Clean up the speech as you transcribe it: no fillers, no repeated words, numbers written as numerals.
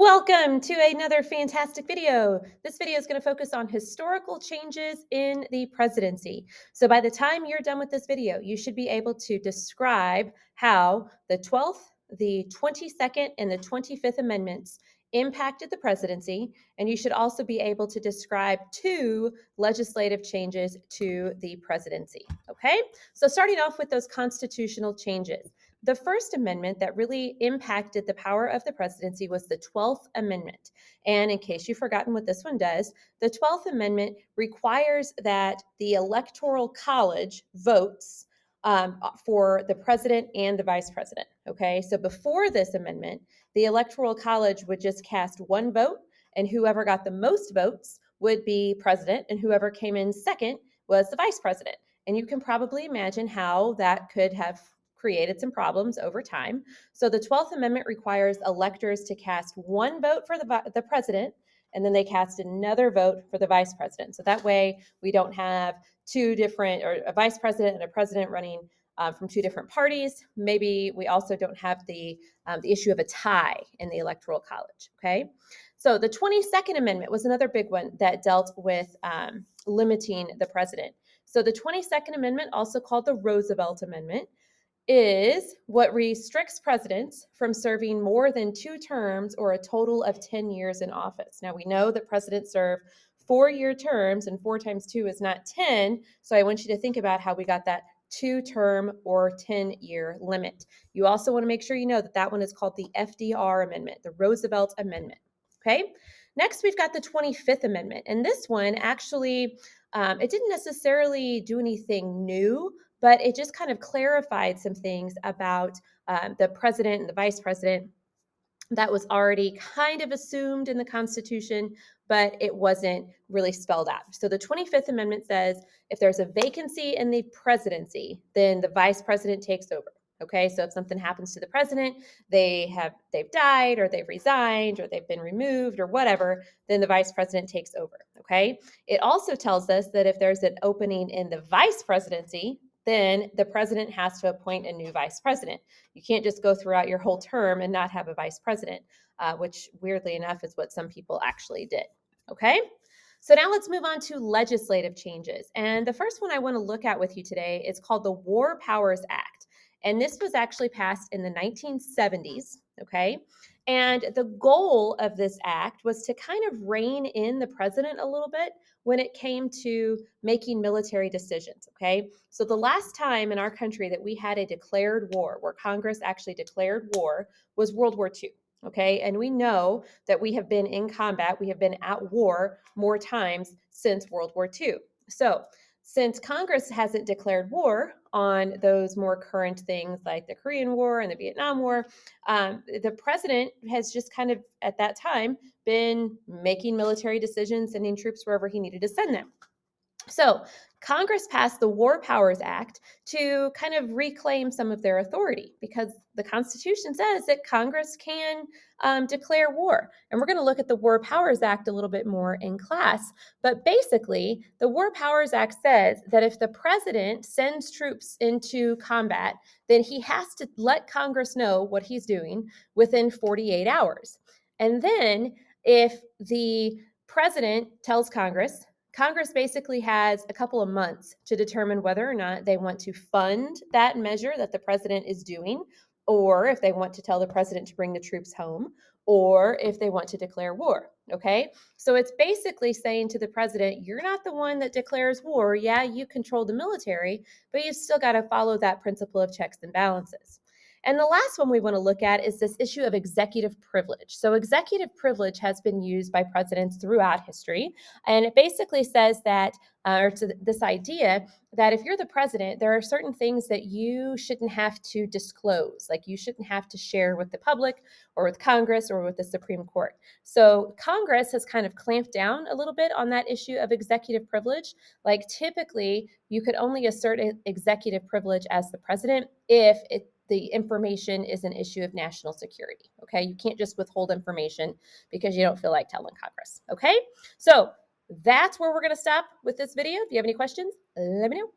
Welcome to another fantastic video. This video is going to focus on historical changes in the presidency. So by the time you're done with this video, you should be able to describe how the 12th, the 22nd, and the 25th Amendments impacted the presidency. And you should also be able to describe two legislative changes to the presidency. Okay? So starting off with those constitutional changes. The First Amendment that really impacted the power of the presidency was the 12th Amendment. And in case you've forgotten what this one does, the 12th Amendment requires that the Electoral College votes for the president and the vice president. Okay, so before this amendment, the Electoral College would just cast one vote, and whoever got the most votes would be president, and whoever came in second was the vice president. And you can probably imagine how that could have created some problems over time. So the 12th Amendment requires electors to cast one vote for the president, and then they cast another vote for the vice president. So that way we don't have two different, or a vice president and a president running from two different parties. Maybe we also don't have the issue of a tie in the Electoral College, okay? So the 22nd Amendment was another big one that dealt with limiting the president. So the 22nd Amendment, also called the Roosevelt Amendment, is what restricts presidents from serving more than two terms or a total of 10 years in office. Now, we know that presidents serve 4-year terms, and 4 times 2 is not 10. So I want you to think about how we got that 2-term or 10-year limit. You also want to make sure you know that that one is called the FDR Amendment, the Roosevelt Amendment. Okay. Next, we've got the 25th Amendment. And this one actually, it didn't necessarily do anything new, but it just kind of clarified some things about the president and the vice president that was already kind of assumed in the Constitution, but it wasn't really spelled out. So the 25th Amendment says if there's a vacancy in the presidency, then the vice president takes over. Okay, so if something happens to the president, they've died or they've resigned or they've been removed or whatever, then the vice president takes over. Okay, it also tells us that if there's an opening in the vice presidency, then the president has to appoint a new vice president. You can't just go throughout your whole term and not have a vice president, which weirdly enough is what some people actually did. Okay. So now let's move on to legislative changes. And the first one I want to look at with you today is called the War Powers Act. And this was actually passed in the 1970s. Okay. And the goal of this act was to kind of rein in the president a little bit when it came to making military decisions. Okay. So the last time in our country that we had a declared war, where Congress actually declared war, was World War II. Okay. And we know that we have been in combat, we have been at war more times since World War II. So since Congress hasn't declared war on those more current things like the Korean War and the Vietnam War, the president has just kind of at that time been making military decisions, sending troops wherever he needed to send them. So Congress passed the War Powers Act to kind of reclaim some of their authority because the Constitution says that Congress can declare war. And we're going to look at the War Powers Act a little bit more in class. But basically, the War Powers Act says that if the president sends troops into combat, then he has to let Congress know what he's doing within 48 hours. And then if the president tells Congress basically has a couple of months to determine whether or not they want to fund that measure that the president is doing, or if they want to tell the president to bring the troops home, or if they want to declare war. Okay. So it's basically saying to the president, you're not the one that declares war. Yeah, you control the military, but you've still got to follow that principle of checks and balances. And the last one we want to look at is this issue of executive privilege. So, executive privilege has been used by presidents throughout history. And it basically says that, or to this idea that if you're the president, there are certain things that you shouldn't have to disclose, like you shouldn't have to share with the public or with Congress or with the Supreme Court. So, Congress has kind of clamped down a little bit on that issue of executive privilege. Like, typically, you could only assert executive privilege as the president if the information is an issue of national security. Okay, you can't just withhold information because you don't feel like telling Congress. Okay, so that's where we're going to stop with this video. If you have any questions, let me know.